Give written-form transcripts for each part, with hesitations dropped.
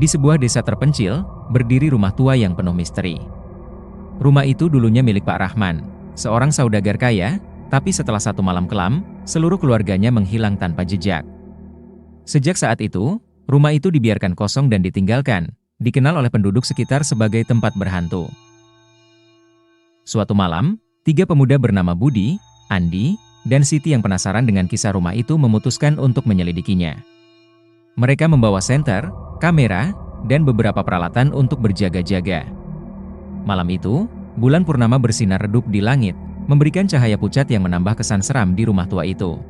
Di sebuah desa terpencil, berdiri rumah tua yang penuh misteri. Rumah itu dulunya milik Pak Rahman, seorang saudagar kaya, tapi setelah satu malam kelam, seluruh keluarganya menghilang tanpa jejak. Sejak saat itu, rumah itu dibiarkan kosong dan ditinggalkan, dikenal oleh penduduk sekitar sebagai tempat berhantu. Suatu malam, 3 pemuda bernama Budi, Andi, dan Siti yang penasaran dengan kisah rumah itu memutuskan untuk menyelidikinya. Mereka membawa senter, kamera, dan beberapa peralatan untuk berjaga-jaga. Malam itu, bulan purnama bersinar redup di langit, memberikan cahaya pucat yang menambah kesan seram di rumah tua itu.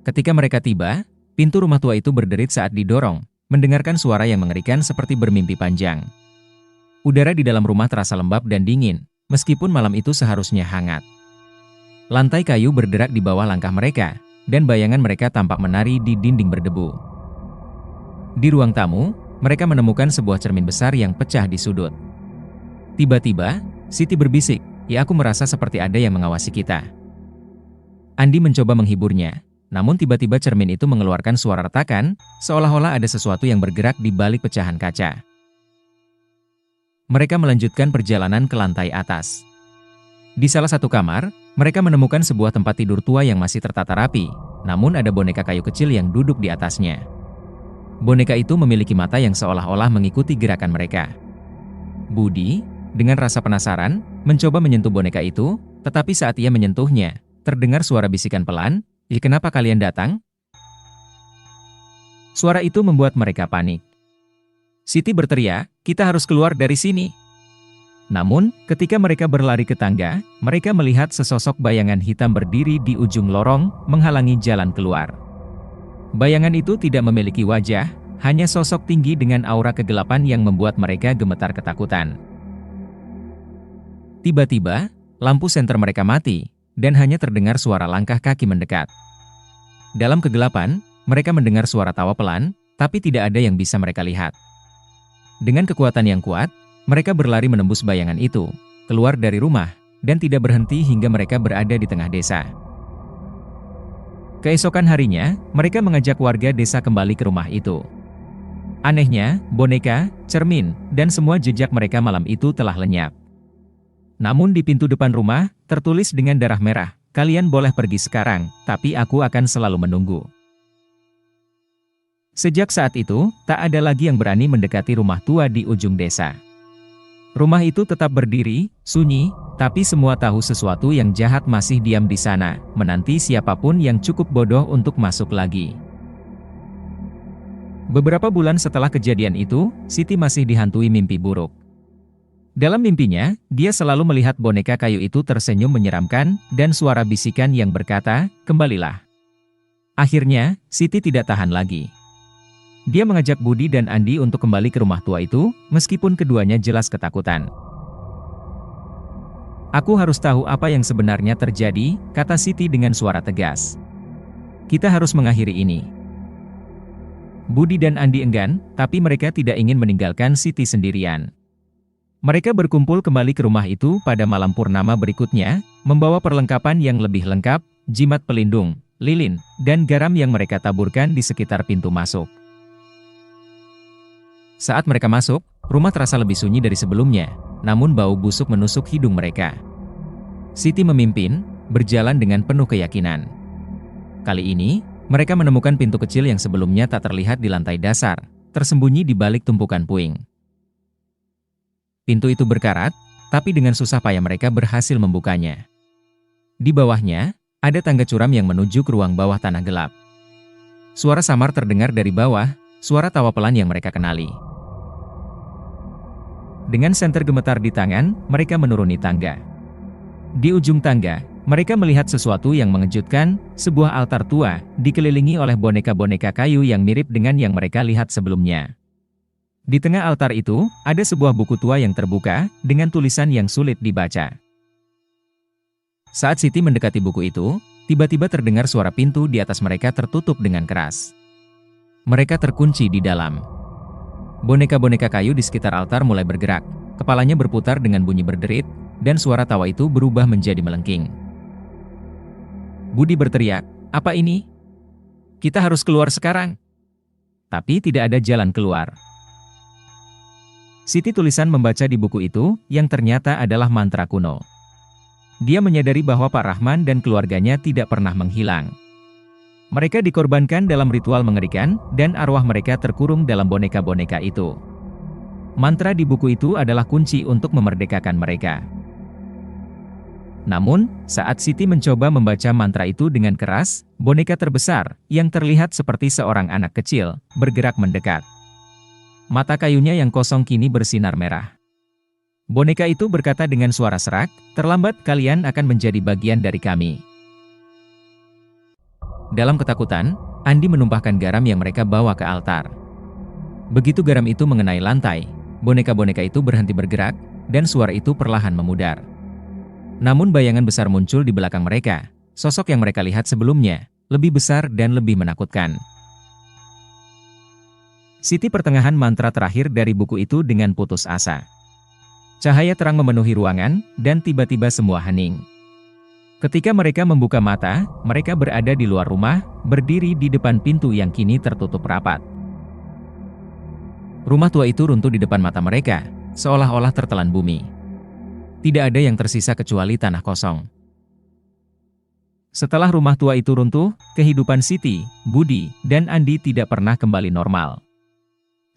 Ketika mereka tiba, pintu rumah tua itu berderit saat didorong, mendengarkan suara yang mengerikan seperti bermimpi panjang. Udara di dalam rumah terasa lembab dan dingin, meskipun malam itu seharusnya hangat. Lantai kayu berderak di bawah langkah mereka, dan bayangan mereka tampak menari di dinding berdebu. Di ruang tamu, mereka menemukan sebuah cermin besar yang pecah di sudut. Tiba-tiba, Siti berbisik, "Ya, aku merasa seperti ada yang mengawasi kita." Andi mencoba menghiburnya, namun tiba-tiba cermin itu mengeluarkan suara retakan, seolah-olah ada sesuatu yang bergerak di balik pecahan kaca. Mereka melanjutkan perjalanan ke lantai atas. Di salah satu kamar, mereka menemukan sebuah tempat tidur tua yang masih tertata rapi, namun ada boneka kayu kecil yang duduk di atasnya. Boneka itu memiliki mata yang seolah-olah mengikuti gerakan mereka. Budi, dengan rasa penasaran, mencoba menyentuh boneka itu, tetapi saat ia menyentuhnya, terdengar suara bisikan pelan, "Ih, kenapa kalian datang?" Suara itu membuat mereka panik. Siti berteriak, "Kita harus keluar dari sini." Namun, ketika mereka berlari ke tangga, mereka melihat sesosok bayangan hitam berdiri di ujung lorong, menghalangi jalan keluar. Bayangan itu tidak memiliki wajah, hanya sosok tinggi dengan aura kegelapan yang membuat mereka gemetar ketakutan. Tiba-tiba, lampu senter mereka mati, dan hanya terdengar suara langkah kaki mendekat. Dalam kegelapan, mereka mendengar suara tawa pelan, tapi tidak ada yang bisa mereka lihat. Dengan kekuatan yang kuat, mereka berlari menembus bayangan itu, keluar dari rumah, dan tidak berhenti hingga mereka berada di tengah desa. Keesokan harinya, mereka mengajak warga desa kembali ke rumah itu. Anehnya, boneka, cermin, dan semua jejak mereka malam itu telah lenyap. Namun di pintu depan rumah, tertulis dengan darah merah, "Kalian boleh pergi sekarang, tapi aku akan selalu menunggu." Sejak saat itu, tak ada lagi yang berani mendekati rumah tua di ujung desa. Rumah itu tetap berdiri, sunyi, tapi semua tahu sesuatu yang jahat masih diam di sana, menanti siapapun yang cukup bodoh untuk masuk lagi. Beberapa bulan setelah kejadian itu, Siti masih dihantui mimpi buruk. Dalam mimpinya, dia selalu melihat boneka kayu itu tersenyum menyeramkan, dan suara bisikan yang berkata, "Kembalilah." Akhirnya, Siti tidak tahan lagi. Dia mengajak Budi dan Andi untuk kembali ke rumah tua itu, meskipun keduanya jelas ketakutan. "Aku harus tahu apa yang sebenarnya terjadi," kata Siti dengan suara tegas. "Kita harus mengakhiri ini." Budi dan Andi enggan, tapi mereka tidak ingin meninggalkan Siti sendirian. Mereka berkumpul kembali ke rumah itu pada malam purnama berikutnya, membawa perlengkapan yang lebih lengkap, jimat pelindung, lilin, dan garam yang mereka taburkan di sekitar pintu masuk. Saat mereka masuk, rumah terasa lebih sunyi dari sebelumnya, namun bau busuk menusuk hidung mereka. Siti memimpin, berjalan dengan penuh keyakinan. Kali ini, mereka menemukan pintu kecil yang sebelumnya tak terlihat di lantai dasar, tersembunyi di balik tumpukan puing. Pintu itu berkarat, tapi dengan susah payah mereka berhasil membukanya. Di bawahnya, ada tangga curam yang menuju ke ruang bawah tanah gelap. Suara samar terdengar dari bawah, suara tawa pelan yang mereka kenali. Dengan senter gemetar di tangan, mereka menuruni tangga. Di ujung tangga, mereka melihat sesuatu yang mengejutkan, sebuah altar tua, dikelilingi oleh boneka-boneka kayu yang mirip dengan yang mereka lihat sebelumnya. Di tengah altar itu, ada sebuah buku tua yang terbuka, dengan tulisan yang sulit dibaca. Saat Siti mendekati buku itu, tiba-tiba terdengar suara pintu di atas mereka tertutup dengan keras. Mereka terkunci di dalam. Boneka-boneka kayu di sekitar altar mulai bergerak, kepalanya berputar dengan bunyi berderit, dan suara tawa itu berubah menjadi melengking. Budi berteriak, "Apa ini? Kita harus keluar sekarang." Tapi tidak ada jalan keluar. Siti tulisan membaca di buku itu, yang ternyata adalah mantra kuno. Dia menyadari bahwa Pak Rahman dan keluarganya tidak pernah menghilang. Mereka dikorbankan dalam ritual mengerikan, dan arwah mereka terkurung dalam boneka-boneka itu. Mantra di buku itu adalah kunci untuk memerdekakan mereka. Namun, saat Siti mencoba membaca mantra itu dengan keras, boneka terbesar, yang terlihat seperti seorang anak kecil, bergerak mendekat. Mata kayunya yang kosong kini bersinar merah. Boneka itu berkata dengan suara serak, "Terlambat kalian akan menjadi bagian dari kami." Dalam ketakutan, Andi menumpahkan garam yang mereka bawa ke altar. Begitu garam itu mengenai lantai, boneka-boneka itu berhenti bergerak, dan suara itu perlahan memudar. Namun bayangan besar muncul di belakang mereka, sosok yang mereka lihat sebelumnya, lebih besar dan lebih menakutkan. Siti pertengahan mantra terakhir dari buku itu dengan putus asa. Cahaya terang memenuhi ruangan, dan tiba-tiba semua hening. Ketika mereka membuka mata, mereka berada di luar rumah, berdiri di depan pintu yang kini tertutup rapat. Rumah tua itu runtuh di depan mata mereka, seolah-olah tertelan bumi. Tidak ada yang tersisa kecuali tanah kosong. Setelah rumah tua itu runtuh, kehidupan Siti, Budi, dan Andi tidak pernah kembali normal.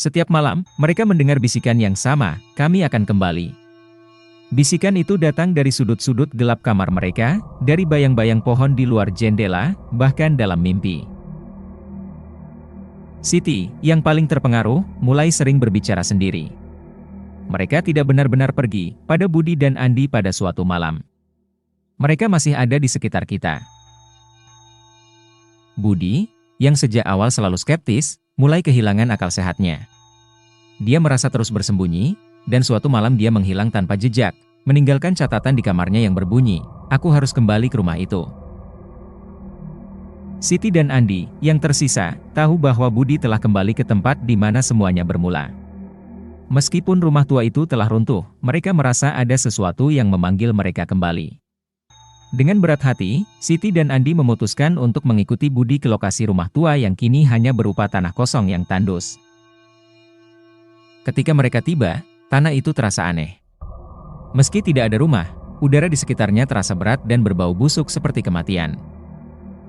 Setiap malam, mereka mendengar bisikan yang sama, "Kami akan kembali." Bisikan itu datang dari sudut-sudut gelap kamar mereka, dari bayang-bayang pohon di luar jendela, bahkan dalam mimpi. Siti, yang paling terpengaruh, mulai sering berbicara sendiri. Mereka tidak benar-benar pergi, pada Budi dan Andi pada suatu malam. Mereka masih ada di sekitar kita. Budi, yang sejak awal selalu skeptis, mulai kehilangan akal sehatnya. Dia merasa terus bersembunyi, dan suatu malam dia menghilang tanpa jejak, meninggalkan catatan di kamarnya yang berbunyi, "Aku harus kembali ke rumah itu." Siti dan Andi, yang tersisa, tahu bahwa Budi telah kembali ke tempat di mana semuanya bermula. Meskipun rumah tua itu telah runtuh, mereka merasa ada sesuatu yang memanggil mereka kembali. Dengan berat hati, Siti dan Andi memutuskan untuk mengikuti Budi ke lokasi rumah tua yang kini hanya berupa tanah kosong yang tandus. Ketika mereka tiba, tanah itu terasa aneh. Meski tidak ada rumah, udara di sekitarnya terasa berat dan berbau busuk seperti kematian.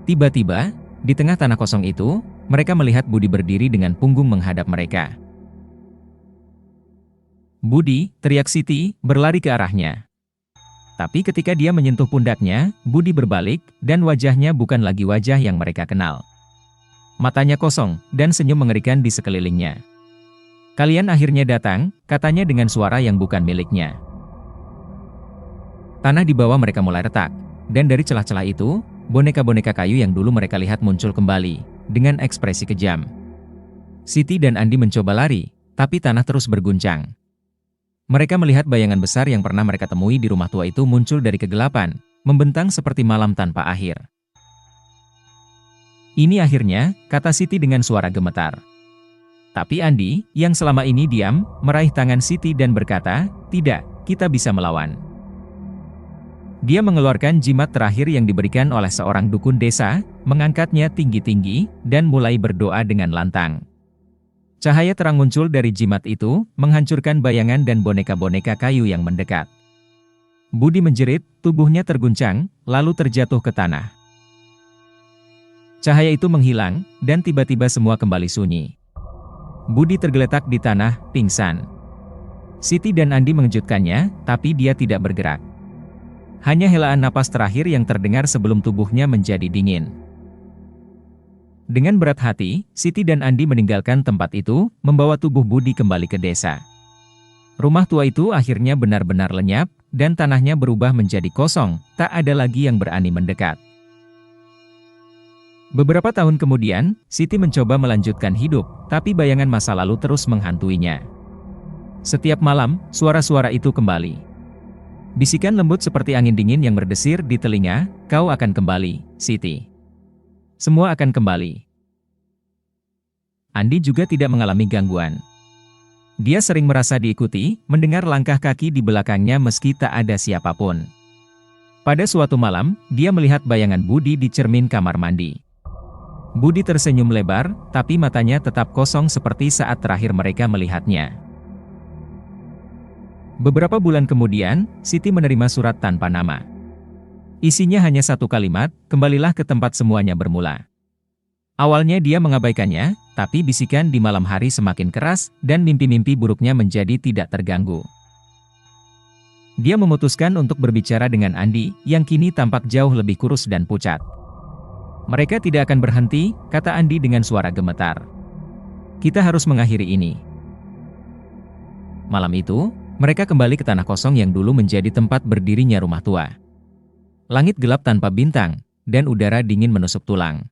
Tiba-tiba, di tengah tanah kosong itu, mereka melihat Budi berdiri dengan punggung menghadap mereka. "Budi!" teriak Siti, berlari ke arahnya. Tapi ketika dia menyentuh pundaknya, Budi berbalik, dan wajahnya bukan lagi wajah yang mereka kenal. Matanya kosong, dan senyum mengerikan di sekelilingnya. "Kalian akhirnya datang," katanya dengan suara yang bukan miliknya. Tanah di bawah mereka mulai retak, dan dari celah-celah itu, boneka-boneka kayu yang dulu mereka lihat muncul kembali, dengan ekspresi kejam. Siti dan Andi mencoba lari, tapi tanah terus berguncang. Mereka melihat bayangan besar yang pernah mereka temui di rumah tua itu muncul dari kegelapan, membentang seperti malam tanpa akhir. "Ini akhirnya," kata Siti dengan suara gemetar. Tapi Andi, yang selama ini diam, meraih tangan Siti dan berkata, "Tidak, kita bisa melawan." Dia mengeluarkan jimat terakhir yang diberikan oleh seorang dukun desa, mengangkatnya tinggi-tinggi, dan mulai berdoa dengan lantang. Cahaya terang muncul dari jimat itu, menghancurkan bayangan dan boneka-boneka kayu yang mendekat. Budi menjerit, tubuhnya terguncang, lalu terjatuh ke tanah. Cahaya itu menghilang, dan tiba-tiba semua kembali sunyi. Budi tergeletak di tanah, pingsan. Siti dan Andi mengejutkannya, tapi dia tidak bergerak. Hanya helaan napas terakhir yang terdengar sebelum tubuhnya menjadi dingin. Dengan berat hati, Siti dan Andi meninggalkan tempat itu, membawa tubuh Budi kembali ke desa. Rumah tua itu akhirnya benar-benar lenyap, dan tanahnya berubah menjadi kosong, tak ada lagi yang berani mendekat. Beberapa tahun kemudian, Siti mencoba melanjutkan hidup, tapi bayangan masa lalu terus menghantuinya. Setiap malam, suara-suara itu kembali. Bisikan lembut seperti angin dingin yang berdesir di telinga, "Kau akan kembali, Siti. Semua akan kembali." Andi juga tidak mengalami gangguan. Dia sering merasa diikuti, mendengar langkah kaki di belakangnya meski tak ada siapapun. Pada suatu malam, dia melihat bayangan Budi di cermin kamar mandi. Budi tersenyum lebar, tapi matanya tetap kosong seperti saat terakhir mereka melihatnya. Beberapa bulan kemudian, Siti menerima surat tanpa nama. Isinya hanya satu kalimat, kembalilah ke tempat semuanya bermula. Awalnya dia mengabaikannya, tapi bisikan di malam hari semakin keras, dan mimpi-mimpi buruknya menjadi tidak terganggu. Dia memutuskan untuk berbicara dengan Andi, yang kini tampak jauh lebih kurus dan pucat. Mereka tidak akan berhenti, kata Andi dengan suara gemetar. Kita harus mengakhiri ini. Malam itu, mereka kembali ke tanah kosong yang dulu menjadi tempat berdirinya rumah tua. Langit gelap tanpa bintang, dan udara dingin menusuk tulang.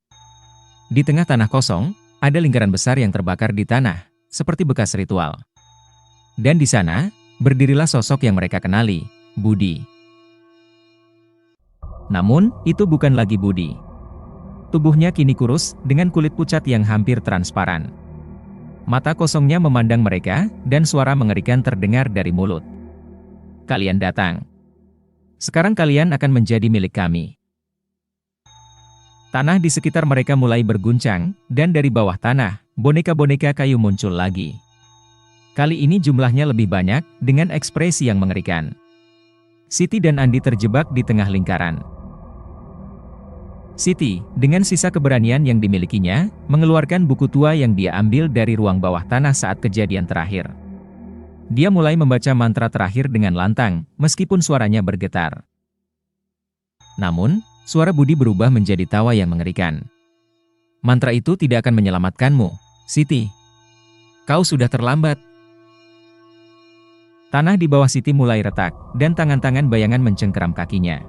Di tengah tanah kosong, ada lingkaran besar yang terbakar di tanah, seperti bekas ritual. Dan di sana, berdirilah sosok yang mereka kenali, Budi. Namun, itu bukan lagi Budi. Tubuhnya kini kurus, dengan kulit pucat yang hampir transparan. Mata kosongnya memandang mereka, dan suara mengerikan terdengar dari mulut. Kalian datang. Sekarang kalian akan menjadi milik kami. Tanah di sekitar mereka mulai berguncang, dan dari bawah tanah, boneka-boneka kayu muncul lagi. Kali ini jumlahnya lebih banyak, dengan ekspresi yang mengerikan. Siti dan Andi terjebak di tengah lingkaran. Siti, dengan sisa keberanian yang dimilikinya, mengeluarkan buku tua yang dia ambil dari ruang bawah tanah saat kejadian terakhir. Dia mulai membaca mantra terakhir dengan lantang, meskipun suaranya bergetar. Namun, suara Budi berubah menjadi tawa yang mengerikan. Mantra itu tidak akan menyelamatkanmu, Siti. Kau sudah terlambat. Tanah di bawah Siti mulai retak, dan tangan-tangan bayangan mencengkeram kakinya.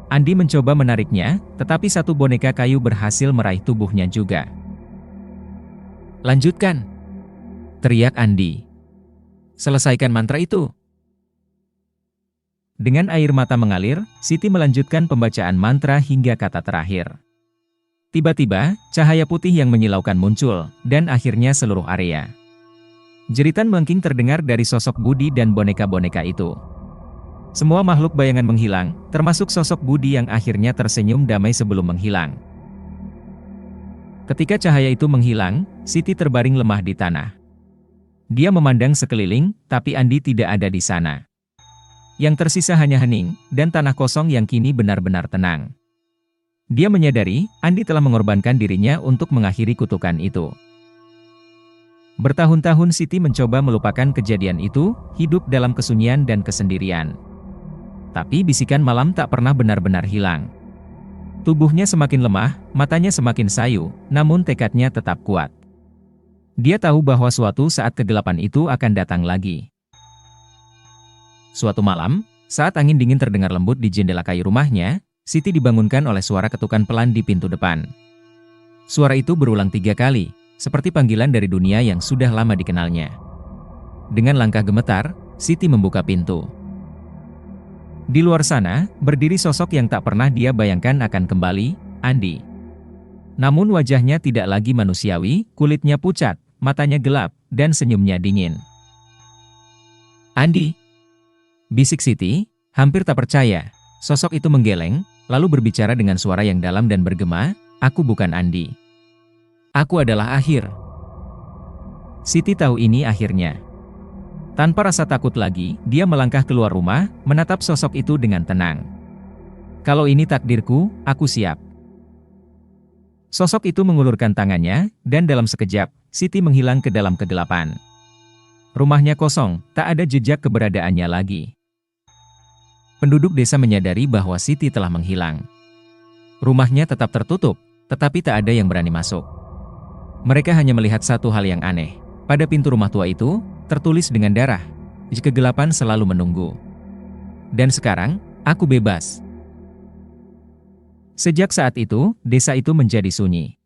Andi mencoba menariknya, tetapi satu boneka kayu berhasil meraih tubuhnya juga. Lanjutkan, teriak Andi. Selesaikan mantra itu. Dengan air mata mengalir, Siti melanjutkan pembacaan mantra hingga kata terakhir. Tiba-tiba, cahaya putih yang menyilaukan muncul, dan akhirnya seluruh area. Jeritan melengking terdengar dari sosok Budi dan boneka-boneka itu. Semua makhluk bayangan menghilang, termasuk sosok Budi yang akhirnya tersenyum damai sebelum menghilang. Ketika cahaya itu menghilang, Siti terbaring lemah di tanah. Dia memandang sekeliling, tapi Andi tidak ada di sana. Yang tersisa hanya hening, dan tanah kosong yang kini benar-benar tenang. Dia menyadari, Andi telah mengorbankan dirinya untuk mengakhiri kutukan itu. Bertahun-tahun Siti mencoba melupakan kejadian itu, hidup dalam kesunyian dan kesendirian. Tapi bisikan malam tak pernah benar-benar hilang. Tubuhnya semakin lemah, matanya semakin sayu, namun tekadnya tetap kuat. Dia tahu bahwa suatu saat kegelapan itu akan datang lagi. Suatu malam, saat angin dingin terdengar lembut di jendela kayu rumahnya, Siti dibangunkan oleh suara ketukan pelan di pintu depan. Suara itu berulang 3 kali, seperti panggilan dari dunia yang sudah lama dikenalnya. Dengan langkah gemetar, Siti membuka pintu. Di luar sana, berdiri sosok yang tak pernah dia bayangkan akan kembali, Andi. Namun wajahnya tidak lagi manusiawi, kulitnya pucat, matanya gelap, dan senyumnya dingin. Andi, bisik Siti, hampir tak percaya. Sosok itu menggeleng, lalu berbicara dengan suara yang dalam dan bergema, aku bukan Andi. Aku adalah akhir. Siti tahu ini akhirnya. Tanpa rasa takut lagi, dia melangkah keluar rumah, menatap sosok itu dengan tenang. Kalau ini takdirku, aku siap. Sosok itu mengulurkan tangannya, dan dalam sekejap, Siti menghilang ke dalam kegelapan. Rumahnya kosong, tak ada jejak keberadaannya lagi. Penduduk desa menyadari bahwa Siti telah menghilang. Rumahnya tetap tertutup, tetapi tak ada yang berani masuk. Mereka hanya melihat satu hal yang aneh. Pada pintu rumah tua itu, tertulis dengan darah, kegelapan selalu menunggu. Dan sekarang, aku bebas. Sejak saat itu, desa itu menjadi sunyi.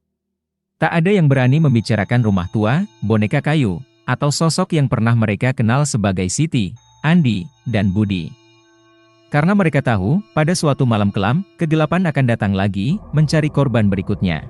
Tak ada yang berani membicarakan rumah tua, boneka kayu, atau sosok yang pernah mereka kenal sebagai Siti, Andi, dan Budi. Karena mereka tahu, pada suatu malam kelam, kegelapan akan datang lagi, mencari korban berikutnya.